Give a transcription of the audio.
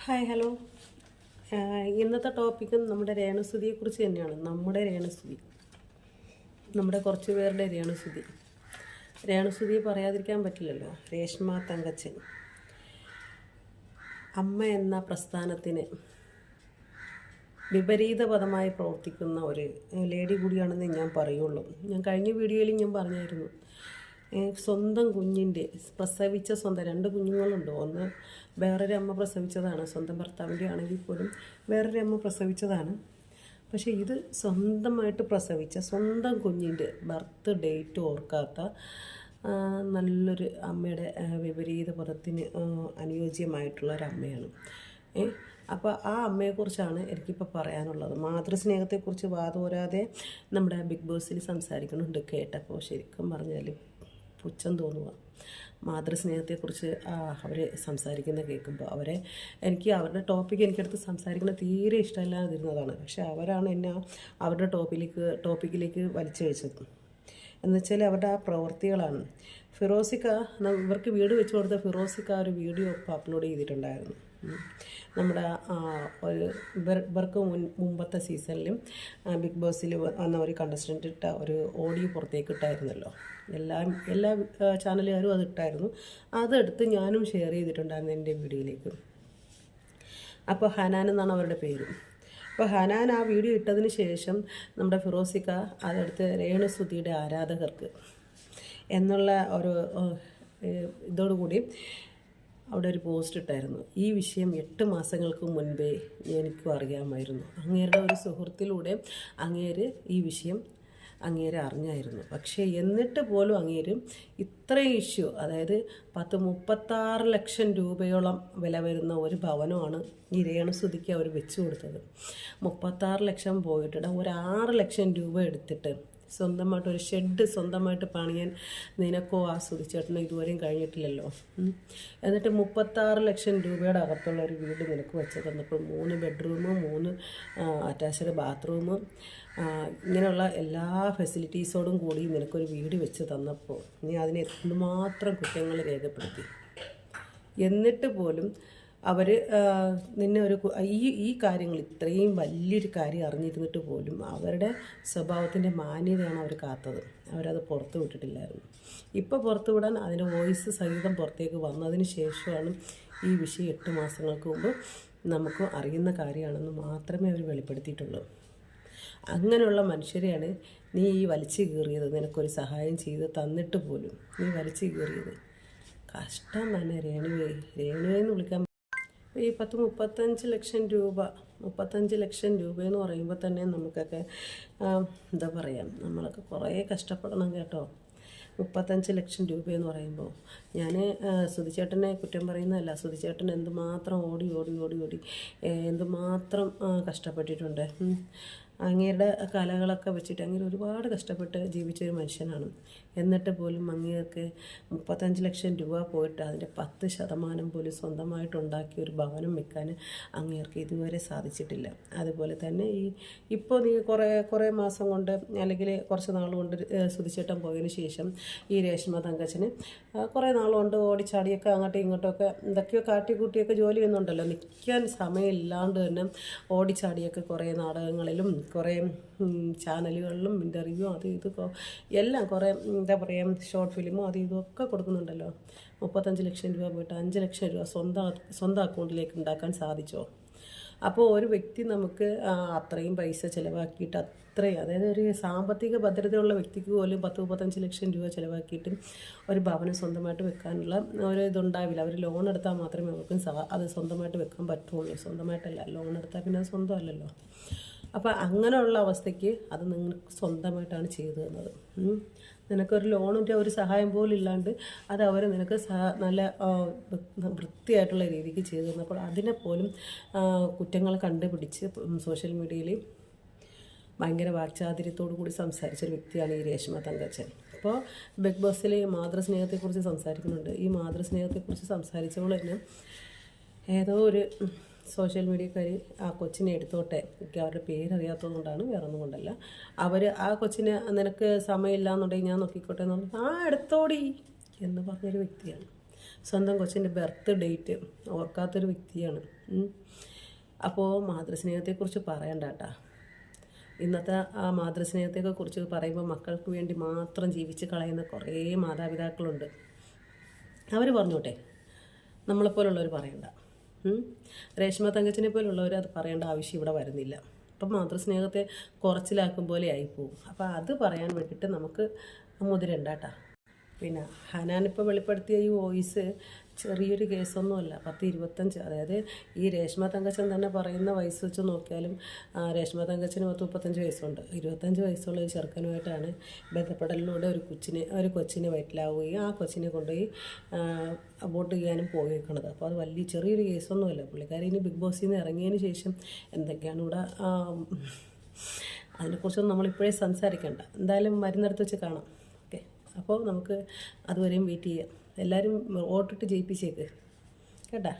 Hi hello. ഇന്നത്തെ ടോപ്പിക്കും നമ്മുടെ രേണുസുതിയെക്കുറിച്ച് തന്നെയാണ്. നമ്മുടെ രേണുസുതി, നമ്മുടെ കുറച്ച് പേരുടെ രേണുസുതി പറയാതിരിക്കാൻ പറ്റില്ലല്ലോ. രേഷ്മ തങ്കച്ചൻ അമ്മ എന്ന പ്രസ്ഥാനത്തിന് വിപരീതപദമായി പ്രവർത്തിക്കുന്ന ഒരു ലേഡി കൂടിയാണെന്ന് ഞാൻ പറയുള്ളൂ. ഞാൻ കഴിഞ്ഞ വീഡിയോയിൽ ഞാൻ പറഞ്ഞായിരുന്നു, സ്വന്തം കുഞ്ഞിൻ്റെ പ്രസവിച്ച രണ്ട് കുഞ്ഞുങ്ങളുണ്ട്. ഒന്ന് വേറൊരു അമ്മ പ്രസവിച്ചതാണ്, സ്വന്തം ഭർത്താവിൻ്റെ ആണെങ്കിൽ പോലും വേറൊരു അമ്മ പ്രസവിച്ചതാണ്. പക്ഷേ ഇത് സ്വന്തമായിട്ട് പ്രസവിച്ച സ്വന്തം കുഞ്ഞിൻ്റെ ബർത്ത് ഡേറ്റ് ഓർക്കാത്ത നല്ലൊരു അമ്മയുടെ വിപരീത പദത്തിന് അനുയോജ്യമായിട്ടുള്ള ഒരമ്മയാണ്. അപ്പോൾ ആ അമ്മയെക്കുറിച്ചാണ് എനിക്കിപ്പോൾ പറയാനുള്ളത്. മാതൃസ്നേഹത്തെക്കുറിച്ച് വാതോരാതെ നമ്മുടെ ബിഗ് ബോസിൽ സംസാരിക്കുന്നുണ്ട്. കേട്ടപ്പോൾ ശരിക്കും പറഞ്ഞാൽ പുച്ഛം തോന്നുക. മാതൃസ്നേഹത്തെക്കുറിച്ച് അവർ സംസാരിക്കുന്ന കേൾക്കുമ്പോൾ എനിക്ക് അവരുടെ ടോപ്പിക്ക് എനിക്കടുത്ത് സംസാരിക്കുന്നത് തീരെ ഇഷ്ടമല്ലാതിരുന്നതാണ്. പക്ഷേ അവരാണ് എന്നെ അവരുടെ ടോപ്പിക്കിലേക്ക് വലിച്ചഴിച്ചത്. എന്നുവെച്ചാൽ അവരുടെ ആ പ്രവൃത്തികളാണ്. ഫിറോസിക്ക, ഇവർക്ക് വീട് വെച്ച് കൊടുത്ത ഫിറോസിക്ക ഒരു വീഡിയോ ഇപ്പോൾ അപ്ലോഡ് ചെയ്തിട്ടുണ്ടായിരുന്നു. നമ്മുടെ ഇവർക്ക് മുമ്പത്തെ സീസണിലും ബിഗ് ബോസിൽ വന്ന ഒരു കണ്ടസ്റ്റൻ്റ് ഇട്ട ഒരു ഓഡിയോ പുറത്തേക്ക് ഇട്ടായിരുന്നല്ലോ. എല്ലാ ചാനലുകാരും അത് ഇട്ടായിരുന്നു. അതെടുത്ത് ഞാനും ഷെയർ ചെയ്തിട്ടുണ്ടായിരുന്നു എൻ്റെ വീഡിയോയിലേക്ക്. അപ്പോൾ ഹനാൻ എന്നാണ് അവരുടെ പേര്. അപ്പോൾ ഹനാൻ ആ വീഡിയോ ഇട്ടതിന് ശേഷം നമ്മുടെ ഫിറോസിക്ക അതെടുത്ത് രേണുസുതിയുടെ ആരാധകർക്ക് എന്നുള്ള ഒരു ഇതോടുകൂടി അവിടെ ഒരു പോസ്റ്റ് ഇട്ടായിരുന്നു. ഈ വിഷയം 8 മാസങ്ങൾക്ക് മുൻപേ എനിക്കും അറിയാമായിരുന്നു. അങ്ങേരുടെ ഒരു സുഹൃത്തിലൂടെ ഈ വിഷയം അറിഞ്ഞായിരുന്നു. പക്ഷേ എന്നിട്ട് പോലും ഇത്രയും ഇഷ്യൂ, അതായത് 36 ലക്ഷം രൂപയോളം വില വരുന്ന ഒരു ഭവനമാണ് ഈ രേണുസുതിക്ക് അവർ വെച്ചു കൊടുത്തത്. 36 ലക്ഷം പോയിട്ട് ഒരു 6 ലക്ഷം രൂപ എടുത്തിട്ട് സ്വന്തമായിട്ട് ഒരു ഷെഡ് സ്വന്തമായിട്ട് പണിയാൻ നിനക്കോ ആസ്വദിച്ചേട്ടനോ ഇതുവരെയും കഴിഞ്ഞിട്ടില്ലല്ലോ. എന്നിട്ട് 36 ലക്ഷം രൂപയുടെ അകത്തുള്ള ഒരു വീട് നിനക്ക് വെച്ച് തന്നപ്പോൾ 3 ബെഡ്റൂമും 3 അറ്റാച്ച്ഡ് ബാത്റൂമും ഇങ്ങനെയുള്ള എല്ലാ ഫെസിലിറ്റീസോടും കൂടി നിനക്കൊരു വീട് വെച്ച് തന്നപ്പോൾ നീ അതിനെ എന്തുമാത്രം കുറ്റങ്ങൾ രേഖപ്പെടുത്തി. എന്നിട്ട് പോലും അവർ നിന്നെ ഈ കാര്യങ്ങൾ ഇത്രയും വലിയൊരു കാര്യം അറിഞ്ഞിരുന്നിട്ട് പോലും അവരുടെ സ്വഭാവത്തിൻ്റെ മാന്യതയാണ് അവർ കാത്തത്. അവരത് പുറത്ത് വിട്ടിട്ടില്ലായിരുന്നു. ഇപ്പോൾ പുറത്ത് വിടാൻ അതിൻ്റെ വോയിസ് സഹിതം പുറത്തേക്ക് വന്നതിന് ശേഷമാണ് ഈ വിഷയം 8 മാസങ്ങൾക്ക് മുമ്പ് നമുക്ക് അറിയുന്ന കാര്യമാണെന്ന് മാത്രമേ അവർ വെളിപ്പെടുത്തിയിട്ടുള്ളൂ. അങ്ങനെയുള്ള മനുഷ്യരെയാണ് നീ ഈ വലിച്ചു കീറിയത്. നിനക്കൊരു സഹായം ചെയ്ത് തന്നിട്ട് പോലും നീ വലിച്ചു കീറിയത്. കഷ്ടം തന്നെ. രേണുവെന്ന് വിളിക്കാൻ ഈ 35 ലക്ഷം രൂപ 35 ലക്ഷം രൂപയെന്ന് പറയുമ്പോൾ തന്നെ നമുക്കൊക്കെ എന്താ പറയുക, നമ്മളൊക്കെ കുറേ കഷ്ടപ്പെടണം കേട്ടോ. 35 ലക്ഷം രൂപയെന്ന് പറയുമ്പോൾ ഞാൻ സുധിച്ചേട്ടനെ കുറ്റം പറയുന്നതല്ല. സുധിച്ചേട്ടൻ എന്തുമാത്രം ഓടി എന്തുമാത്രം കഷ്ടപ്പെട്ടിട്ടുണ്ട്. അങ്ങേരുടെ കലകളൊക്കെ വെച്ചിട്ട് അങ്ങനെ ഒരുപാട് കഷ്ടപ്പെട്ട് ജീവിച്ചൊരു മനുഷ്യനാണ്. എന്നിട്ട് പോലും അങ്ങേർക്ക് 35 ലക്ഷം രൂപ പോയിട്ട് അതിൻ്റെ 10% പോലും സ്വന്തമായിട്ടുണ്ടാക്കിയ ഒരു ഭവനം വെക്കാൻ അങ്ങേർക്ക് ഇതുവരെ സാധിച്ചിട്ടില്ല. അതുപോലെ തന്നെ ഇപ്പോൾ നീ കുറേ മാസം കൊണ്ട് അല്ലെങ്കിൽ കുറച്ച് നാൾ കൊണ്ട് സുധിച്ചേട്ടൻ പോയതിന് ശേഷം ഈ രേഷ്മ തങ്കച്ചന് കുറേ നാളുകൊണ്ട് ഓടിച്ചാടിയൊക്കെ അങ്ങോട്ടും ഇങ്ങോട്ടുമൊക്കെ എന്തൊക്കെയോ കാട്ടിക്കൂട്ടിയൊക്കെ ജോലി ചെയ്യുന്നുണ്ടല്ലോ. നിൽക്കാൻ സമയമില്ലാണ്ട് തന്നെ ഓടിച്ചാടിയൊക്കെ കുറേ നാടകങ്ങളിലും കുറേ ചാനലുകളിലും ഇൻ്റർവ്യൂ ഇതൊക്കെ എല്ലാം കുറേ എന്താ പറയുക ഷോർട്ട് ഫിലിമും ഇതൊക്കെ കൊടുക്കുന്നുണ്ടല്ലോ. 35 ലക്ഷം രൂപ പോയിട്ട് 5 ലക്ഷം രൂപ സ്വന്തം അക്കൗണ്ടിലേക്ക് ഉണ്ടാക്കാൻ സാധിച്ചോ? അപ്പോൾ ഒരു വ്യക്തി നമുക്ക് അത്രയും പൈസ ചിലവാക്കിയിട്ട് അതായത് ഒരു സാമ്പത്തിക ഭദ്രതയുള്ള വ്യക്തിക്ക് പോലും 35 ലക്ഷം രൂപ ചിലവാക്കിയിട്ടും ഒരു ഭവനം സ്വന്തമായിട്ട് വെക്കാനുള്ള ഒരു ഇതുണ്ടാവില്ല. അവർ ലോൺ എടുത്താൽ മാത്രമേ അവർക്കും അത് സ്വന്തമായിട്ട് വെക്കാൻ പറ്റുള്ളൂ. സ്വന്തമായിട്ടല്ല, ലോൺ എടുത്താൽ പിന്നെ അത് സ്വന്തമല്ലല്ലോ. അപ്പോൾ അങ്ങനെയുള്ള അവസ്ഥയ്ക്ക് അത് നിങ്ങൾക്ക് സ്വന്തമായിട്ടാണ് ചെയ്തു തന്നത്. നിനക്കൊരു ലോണിൻ്റെ ഒരു സഹായം പോലും ഇല്ലാണ്ട് അത് അവർ നിനക്ക് നല്ല വൃത്തിയായിട്ടുള്ള രീതിക്ക് ചെയ്തു തന്നപ്പോൾ അതിനെപ്പോലും കുറ്റങ്ങൾ കണ്ടുപിടിച്ച് സോഷ്യൽ മീഡിയയിൽ ഭയങ്കര വാക്ചാതുര്യത്തോടു കൂടി സംസാരിച്ചൊരു വ്യക്തിയാണ് ഈ രേഷ്മ തങ്കച്ചൻ. ഇപ്പോൾ ബിഗ് ബോസിൽ മാതൃസ്നേഹത്തെക്കുറിച്ച് സംസാരിക്കുന്നുണ്ട്. ഈ മാതൃസ്നേഹത്തെക്കുറിച്ച് സംസാരിച്ചപ്പോൾ തന്നെ ഏതോ ഒരു സോഷ്യൽ മീഡിയക്കാർ ആ കൊച്ചിനെ എടുത്തോട്ടെ, എനിക്ക് അവരുടെ പേരറിയാത്തതുകൊണ്ടാണ്, വേറെ ഒന്നും കൊണ്ടല്ല, അവർ ആ കൊച്ചിനെ നിനക്ക് സമയമില്ല എന്നുണ്ടെങ്കിൽ ഞാൻ നോക്കിക്കോട്ടെ എന്ന് പറഞ്ഞു എടുത്തോടി എന്ന് പറഞ്ഞൊരു വ്യക്തിയാണ്. സ്വന്തം കൊച്ചിൻ്റെ ബർത്ത് ഡേറ്റ് ഓർക്കാത്തൊരു വ്യക്തിയാണ്. അപ്പോൾ മാതൃസ്നേഹത്തെക്കുറിച്ച് പറയണ്ട കേട്ടോ. ഇന്നത്തെ ആ മാതൃസ്നേഹത്തെക്കുറിച്ച് പറയുമ്പോൾ മക്കൾക്ക് വേണ്ടി മാത്രം ജീവിച്ച് കളയുന്ന കുറേ മാതാപിതാക്കളുണ്ട്. അവർ പറഞ്ഞോട്ടെ, നമ്മളെപ്പോലുള്ളവർ പറയണ്ട. രേഷ്മ തങ്കച്ചിനെ പോലുള്ളവർ അത് പറയേണ്ട ആവശ്യം ഇവിടെ വരുന്നില്ല. അപ്പം മാതൃസ്നേഹത്തെ കുറച്ചിലാക്കും പോലെ ആയിപ്പോവും. അപ്പോൾ അത് പറയാൻ വേണ്ടിയിട്ട് നമുക്ക് മുതിരണ്ട കേട്ടോ. പിന്നെ ഹനാനിപ്പോൾ വെളിപ്പെടുത്തിയ ഈ വോയിസ് ചെറിയൊരു കേസൊന്നുമല്ല. 10-25, അതായത് ഈ രേഷ്മ തങ്കച്ചൻ തന്നെ പറയുന്ന വയസ്സ് വെച്ച് നോക്കിയാലും രേഷ്മ തങ്കച്ചന് 35 വയസ്സുണ്ട്. 25 വയസ്സുള്ള ഒരു ചെറുക്കനുമായിട്ടാണ് ബന്ധപ്പെടലിലൂടെ ഒരു കൊച്ചിനെ വയറ്റിലാവുകയും ആ കൊച്ചിനെ കൊണ്ടുപോയി അബോർട്ട് ചെയ്യാനും പോയേക്കണത്. അപ്പോൾ അത് വലിയ ചെറിയൊരു കേസൊന്നുമല്ല. പുള്ളിക്കാരി ഇനി ബിഗ് ബോസിൽ നിന്ന് ഇറങ്ങിയതിന് ശേഷം എന്തൊക്കെയാണ് ഇവിടെ അതിനെക്കുറിച്ചൊന്നും നമ്മളിപ്പോഴേ സംസാരിക്കേണ്ട. എന്തായാലും മരുന്നെടുത്ത് വെച്ച് കാണാം. ഓക്കെ, അപ്പോൾ നമുക്ക് അതുവരെയും വെയിറ്റ് ചെയ്യാം. എല്ലാവരും വോട്ടിട്ട് ജയിപ്പിച്ചേക്ക് കേട്ടാ.